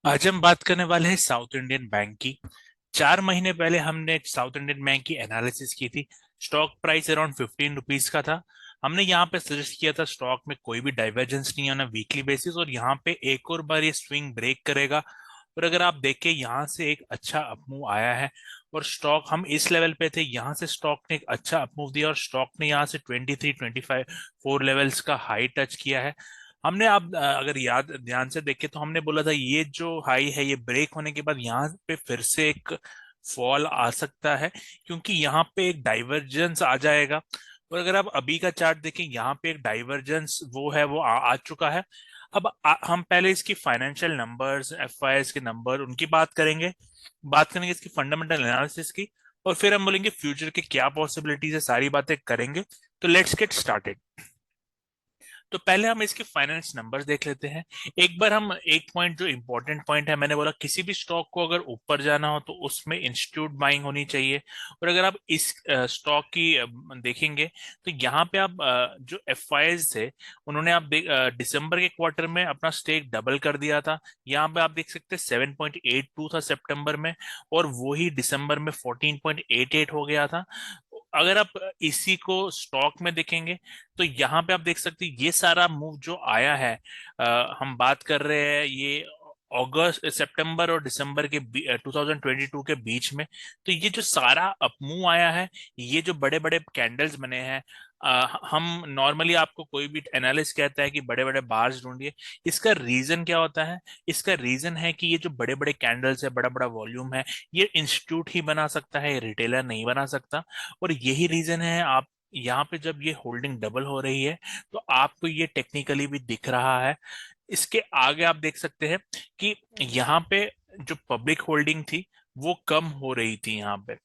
आज हम बात करने वाले हैं साउथ इंडियन बैंक की। 4 महीने पहले हमने साउथ इंडियन बैंक की एनालिसिस की थी। स्टॉक प्राइस अराउंड 15 रुपीज का था। हमने यहाँ पे सजेस्ट किया था स्टॉक में कोई भी डाइवर्जेंस नहीं आना वीकली बेसिस, और यहाँ पे एक और बार ये स्विंग ब्रेक करेगा। और अगर आप देखें यहाँ से एक अच्छा अपमूव आया है, और स्टॉक हम इस लेवल पे थे, यहाँ से स्टॉक ने एक अच्छा अपमूव दिया और स्टॉक ने यहाँ से 23 25 4 लेवल्स का हाई टच किया है। हमने आप अगर याद ध्यान से देखें तो हमने बोला था ये जो हाई है ये ब्रेक होने के बाद यहाँ पे फिर से एक फॉल आ सकता है, क्योंकि यहाँ पे एक डाइवर्जेंस आ जाएगा। और अगर आप अभी का चार्ट देखें, यहाँ पे एक डाइवर्जेंस वो आ चुका है। अब हम पहले इसकी फाइनेंशियल नंबर्स, एफआईएस के नंबर, उनकी बात करेंगे इसकी फंडामेंटल एनालिसिस की, और फिर हम बोलेंगे फ्यूचर के क्या पॉसिबिलिटीज है, सारी बातें करेंगे। तो लेट्स गेट स्टार्टेड। तो पहले हम इसके फाइनेंस नंबर्स देख लेते हैं। एक बार हम एक पॉइंट जो इंपॉर्टेंट पॉइंट है, मैंने बोला किसी भी स्टॉक को अगर ऊपर जाना हो तो उसमें इंस्टीट्यूट बाइंग होनी चाहिए। और अगर आप इस स्टॉक की देखेंगे तो यहाँ पे आप जो एफआईएस थे, उन्होंने दिसंबर के क्वार्टर में अपना स्टेक डबल कर दिया था। यहाँ पे आप देख सकते हैं 7.82 था सितंबर में, और वही दिसंबर में 14.88 हो गया था। अगर आप इसी को स्टॉक में देखेंगे तो यहाँ पे आप देख सकते हैं ये सारा मूव जो आया है, हम बात कर रहे हैं ये अगस्त, सितंबर और दिसंबर के 2022 के बीच में। तो ये जो सारा अप मूव आया है, ये जो बड़े बड़े कैंडल्स बने हैं, हम नॉर्मली आपको कोई भी एनालिस्ट कहता है कि बड़े बड़े बार्स ढूंढिए। इसका रीजन क्या होता है? इसका रीजन है कि ये जो बड़े बड़े कैंडल्स है, बड़ा बड़ा वॉल्यूम है, ये इंस्टीट्यूट ही बना सकता है, ये रिटेलर नहीं बना सकता। और यही रीजन है, आप यहाँ पे जब ये होल्डिंग डबल हो रही है तो आपको ये टेक्निकली भी दिख रहा है। इसके आगे आप देख सकते हैं कि यहाँ पे जो पब्लिक होल्डिंग थी वो कम हो रही थी यहाँ पे।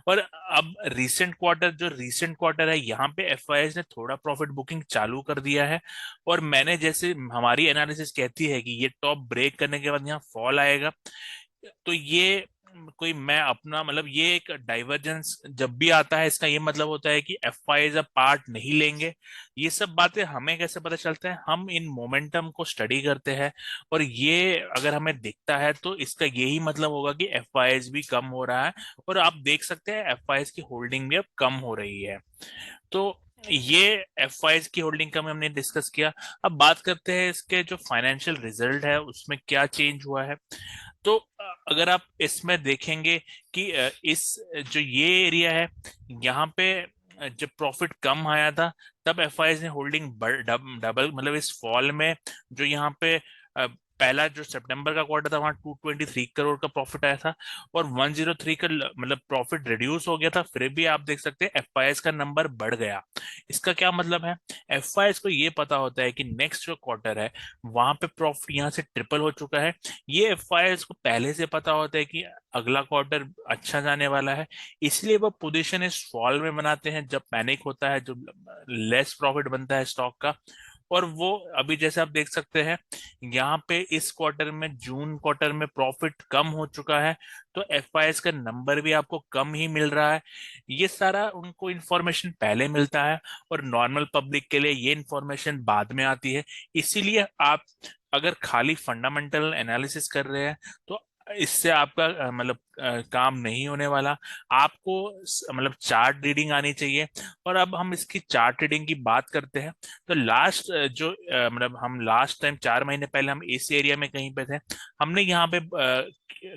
और अब रीसेंट क्वार्टर है, यहाँ पे एफआईएस ने थोड़ा प्रॉफिट बुकिंग चालू कर दिया है। और मैंने जैसे हमारी एनालिसिस कहती है कि ये टॉप ब्रेक करने के बाद यहाँ फॉल आएगा। तो ये कोई मैं अपना मतलब ये एक डाइवर्जेंस जब भी आता है, इसका ये मतलब होता है कि एफआईज अब पार्ट नहीं लेंगे। ये सब बातें हमें कैसे पता चलता है? हम इन मोमेंटम को स्टडी करते हैं, और ये अगर हमें दिखता है तो इसका यही मतलब होगा कि एफआईज भी कम हो रहा है। और आप देख सकते हैं एफआईज की होल्डिंग भी अब कम हो रही है। तो ये एफआईज की होल्डिंग का हमने डिस्कस किया। अब बात करते हैं इसके जो फाइनेंशियल रिजल्ट है उसमें क्या चेंज हुआ है। तो अगर आप इसमें देखेंगे कि इस जो ये एरिया है, यहाँ पे जब प्रॉफिट कम आया था तब एफआईएस ने होल्डिंग डबल, मतलब इस फॉल में जो यहाँ पे पहला जो सितंबर का क्वार्टर था वहां 223 करोड़ का प्रॉफिट आया था, और 103 का मतलब प्रॉफिट रिड्यूस हो गया था। फिर भी आप देख सकते हैं एफआईएस का नंबर बढ़ गया। इसका क्या मतलब है? एफआईएस को ये पता होता है कि नेक्स्ट जो क्वार्टर है वहां पे प्रॉफिट यहाँ से ट्रिपल हो चुका है। ये एफआईएस को पहले से पता होता है कि अगला क्वार्टर अच्छा जाने वाला है, इसलिए वो पोजीशन इस फॉल में बनाते हैं जब पैनिक होता है, जो लेस प्रॉफिट बनता है स्टॉक का। और वो अभी जैसे आप देख सकते हैं यहाँ पे इस क्वार्टर में, जून क्वार्टर में प्रॉफिट कम हो चुका है, तो एफआईएस का नंबर भी आपको कम ही मिल रहा है। ये सारा उनको इंफॉर्मेशन पहले मिलता है, और नॉर्मल पब्लिक के लिए ये इंफॉर्मेशन बाद में आती है। इसीलिए आप अगर खाली फंडामेंटल एनालिसिस कर रहे हैं तो इससे आपका काम नहीं होने वाला। आपको मतलब चार्ट रीडिंग आनी चाहिए। और अब हम इसकी चार्ट रीडिंग की बात करते हैं। तो लास्ट जो मतलब हम लास्ट टाइम 4 महीने पहले हम इस एरिया में कहीं पे थे। हमने यहाँ पे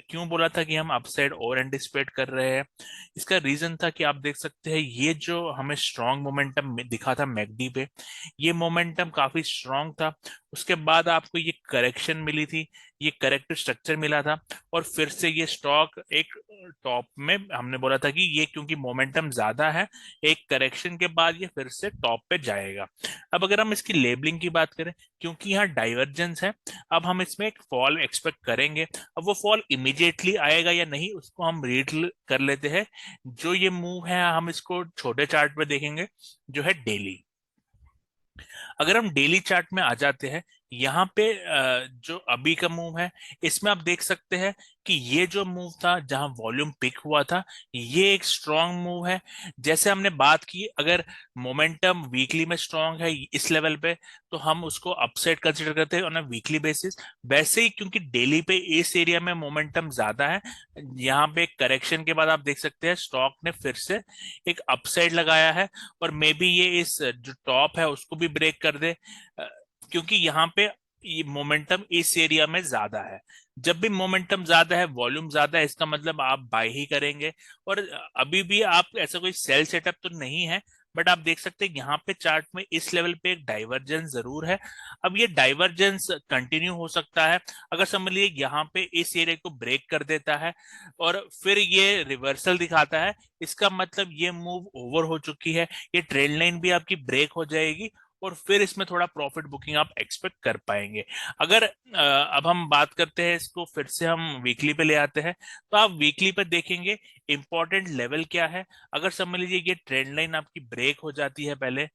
क्यों बोला था कि हम अपसाइड और एंटिसिपेट कर रहे हैं? इसका रीजन था कि आप देख सकते हैं ये जो हमें स्ट्रॉन्ग मोमेंटम दिखा था मैकडी पे, ये मोमेंटम काफी स्ट्रॉन्ग था। उसके बाद आपको ये करेक्शन मिली थी, ये करेक्टिव स्ट्रक्चर मिला था, और फिर से ये स्टॉक एक टॉप में, हमने बोला था कि ये क्योंकि मोमेंटम ज्यादा है, एक करेक्शन के बाद ये फिर से टॉप पे जाएगा। अब अगर हम इसकी लेबलिंग की बात करें, क्योंकि यहाँ डाइवर्जेंस है, अब हम इसमें एक फॉल एक्सपेक्ट करेंगे। अब वो फॉल इमीडिएटली आएगा या नहीं उसको हम रीड कर लेते हैं। जो ये मूव है हम इसको छोटे चार्ट पे देखेंगे, जो है डेली। अगर हम डेली चार्ट में आ जाते हैं, यहाँ पे जो अभी का मूव है, इसमें आप देख सकते हैं कि ये जो मूव था जहां वॉल्यूम पिक हुआ था, ये एक स्ट्रांग मूव है। जैसे हमने बात की, अगर मोमेंटम वीकली में स्ट्रांग है इस लेवल पे, तो हम उसको अपसाइड कंसिडर करते हैं ऑन अ वीकली बेसिस। वैसे ही क्योंकि डेली पे इस एरिया में मोमेंटम ज्यादा है, यहाँ पे करेक्शन के बाद आप देख सकते हैं स्टॉक ने फिर से एक अपसाइड लगाया है, और मे बी ये इस जो टॉप है उसको भी ब्रेक कर दे, क्योंकि यहाँ पे ये मोमेंटम इस एरिया में ज्यादा है। जब भी मोमेंटम ज्यादा है, वॉल्यूम ज्यादा है, इसका मतलब आप बाय ही करेंगे। और अभी भी आप ऐसा कोई सेल सेटअप तो नहीं है, बट आप देख सकते हैं यहाँ पे चार्ट में इस लेवल पे एक डाइवर्जेंस जरूर है। अब ये डाइवर्जेंस कंटिन्यू हो सकता है। अगर समझ लीजिए यहाँ पे इस एरिया को ब्रेक कर देता है और फिर ये रिवर्सल दिखाता है, इसका मतलब ये मूव ओवर हो चुकी है, ये ट्रेंड लाइन भी आपकी ब्रेक हो जाएगी, और फिर इसमें थोड़ा प्रॉफिट बुकिंग आप एक्सपेक्ट कर पाएंगे। अगर अब हम बात करते हैं, इसको फिर से हम वीकली पे ले आते हैं, तो आप वीकली पे देखेंगे इंपॉर्टेंट लेवल क्या है। अगर समझ लीजिए ये ट्रेंड लाइन आपकी ब्रेक हो जाती है पहले,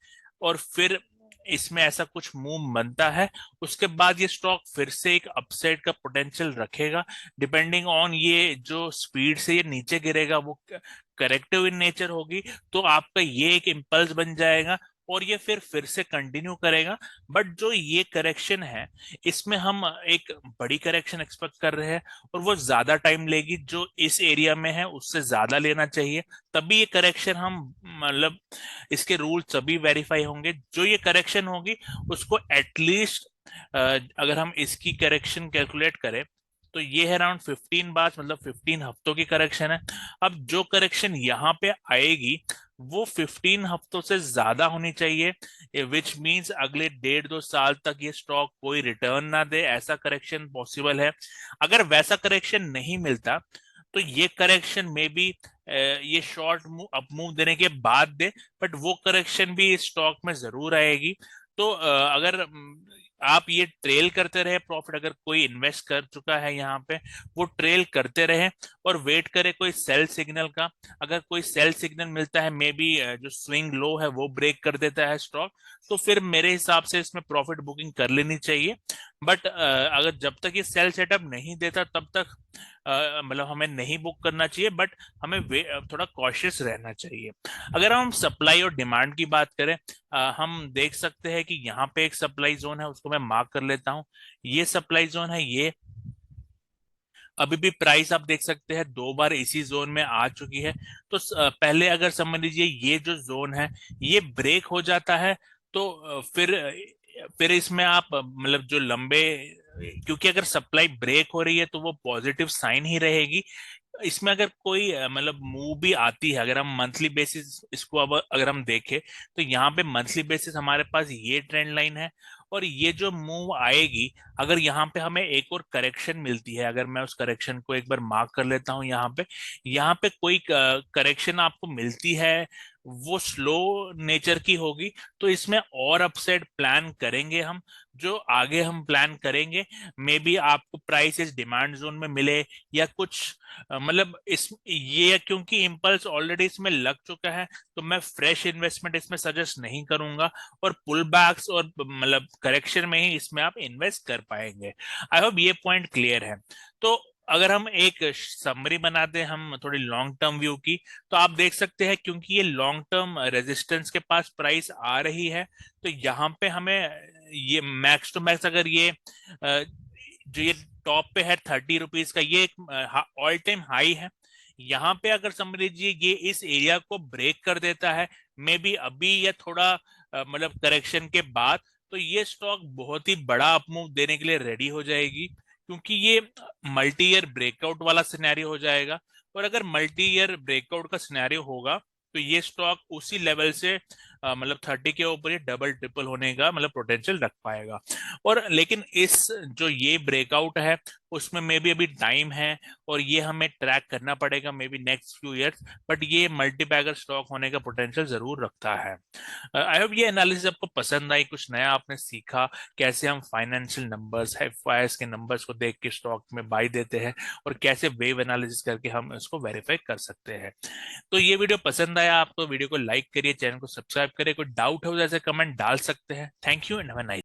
और फिर इसमें ऐसा कुछ मूव बनता है, उसके बाद ये स्टॉक फिर से एक अपसाइड का पोटेंशियल रखेगा, डिपेंडिंग ऑन ये जो स्पीड से ये नीचे गिरेगा वो करेक्टिव इन नेचर होगी, तो आपका ये एक इम्पल्स बन जाएगा और ये फिर से कंटिन्यू करेगा। बट जो ये करेक्शन है, इसमें हम एक बड़ी करेक्शन एक्सपेक्ट कर रहे हैं, और वो ज्यादा टाइम लेगी, जो इस एरिया में है उससे ज्यादा लेना चाहिए, तभी ये करेक्शन हम मतलब इसके रूल सभी वेरीफाई होंगे। जो ये करेक्शन होगी उसको एटलीस्ट, अगर हम इसकी करेक्शन कैलकुलेट करें, तो ये है अराउंड 15 बार, मतलब 15 हफ्तों की करेक्शन है। अब जो करेक्शन यहाँ पे आएगी वो 15 हफ्तों से ज्यादा होनी चाहिए, विच मीन्स अगले 1.5-2 साल तक ये स्टॉक कोई रिटर्न ना दे, ऐसा करेक्शन पॉसिबल है। अगर वैसा करेक्शन नहीं मिलता, तो ये करेक्शन में भी ये शॉर्ट मूव अप मूव देने के बाद दे, बट वो करेक्शन भी इस स्टॉक में जरूर आएगी। तो अगर आप ये ट्रेल करते रहे प्रॉफिट, अगर कोई इन्वेस्ट कर चुका है यहाँ पे, वो ट्रेल करते रहे और वेट करे कोई सेल सिग्नल का। अगर कोई सेल सिग्नल मिलता है, मे बी जो स्विंग लो है वो ब्रेक कर देता है स्टॉक, तो फिर मेरे हिसाब से इसमें प्रॉफिट बुकिंग कर लेनी चाहिए। बट अगर जब तक ये सेल सेटअप नहीं देता तब तक मतलब हमें नहीं बुक करना चाहिए, बट हमें थोड़ा कॉशियस रहना चाहिए। अगर हम सप्लाई और डिमांड की बात करें, हम देख सकते हैं कि यहाँ पे एक सप्लाई जोन है, उसको मैं मार्क कर लेता हूँ। ये सप्लाई जोन है, ये अभी भी प्राइस आप देख सकते हैं 2 बार इसी जोन में आ चुकी है। तो पहले अगर समझ लीजिए ये जो जोन है ये ब्रेक हो जाता है, तो फिर इसमें आप मतलब जो लंबे, क्योंकि अगर सप्लाई ब्रेक हो रही है तो वो पॉजिटिव साइन ही रहेगी। इसमें अगर कोई मतलब मूव भी आती है, अगर हम मंथली बेसिस इसको अब अगर हम देखें, तो यहाँ पे मंथली बेसिस हमारे पास ये ट्रेंड लाइन है, और ये जो मूव आएगी, अगर यहाँ पे हमें एक और करेक्शन मिलती है, अगर मैं उस करेक्शन को एक बार मार्क कर लेता हूँ, यहाँ पे कोई करेक्शन आपको मिलती है, वो स्लो नेचर की होगी, तो इसमें और अपसाइड प्लान करेंगे हम। जो आगे हम प्लान करेंगे, मे बी आपको प्राइस इस डिमांड जोन में मिले, या कुछ मतलब इस ये, क्योंकि इम्पल्स ऑलरेडी इसमें लग चुका है, तो मैं फ्रेश इन्वेस्टमेंट इसमें सजेस्ट नहीं करूंगा, और पुल बैक्स और मतलब करेक्शन में ही इसमें आप इन्वेस्ट कर पाएंगे। आई होप ये पॉइंट क्लियर है। तो अगर हम एक समरी बनाते हैं हम थोड़ी लॉन्ग टर्म व्यू की, तो आप देख सकते हैं क्योंकि ये लॉन्ग टर्म रेजिस्टेंस के पास प्राइस आ रही है, तो यहाँ पे हमें ये मैक्स टू मैक्स, अगर ये जो ये टॉप पे है 30 रुपीज का, ये एक ऑल टाइम हाई है। यहाँ पे अगर समझ लीजिए ये इस एरिया को ब्रेक कर देता है, मे बी अभी या थोड़ा मतलब करेक्शन के बाद, तो ये स्टॉक बहुत ही बड़ा अपमूव देने के लिए रेडी हो जाएगी, क्योंकि ये मल्टी ईयर ब्रेकआउट वाला सिनेरियो हो जाएगा। और अगर मल्टी ईयर ब्रेकआउट का सिनेरियो होगा, तो ये स्टॉक उसी लेवल से मतलब 30 के ऊपर ये डबल ट्रिपल होने का मतलब पोटेंशियल रख पाएगा। और लेकिन इस जो ये ब्रेकआउट है, उसमें मे बी अभी टाइम है, और ये हमें ट्रैक करना पड़ेगा may be next few years, but ये मल्टीबैगर स्टॉक होने का पोटेंशियल जरूर रखता है। आई होप ये एनालिसिस आपको पसंद आई, कुछ नया आपने सीखा, कैसे हम फाइनेंशियल नंबर्स एफआईएस के नंबर्स को देख के स्टॉक में बाई देते हैं, और कैसे वेव एनालिसिस करके हम इसको वेरीफाई कर सकते हैं। तो ये वीडियो पसंद आया आपको, वीडियो को लाइक करिए, चैनल को सब्सक्राइब करिए, कोई डाउट हो जैसे कमेंट डाल सकते हैं। Thank you and have a nice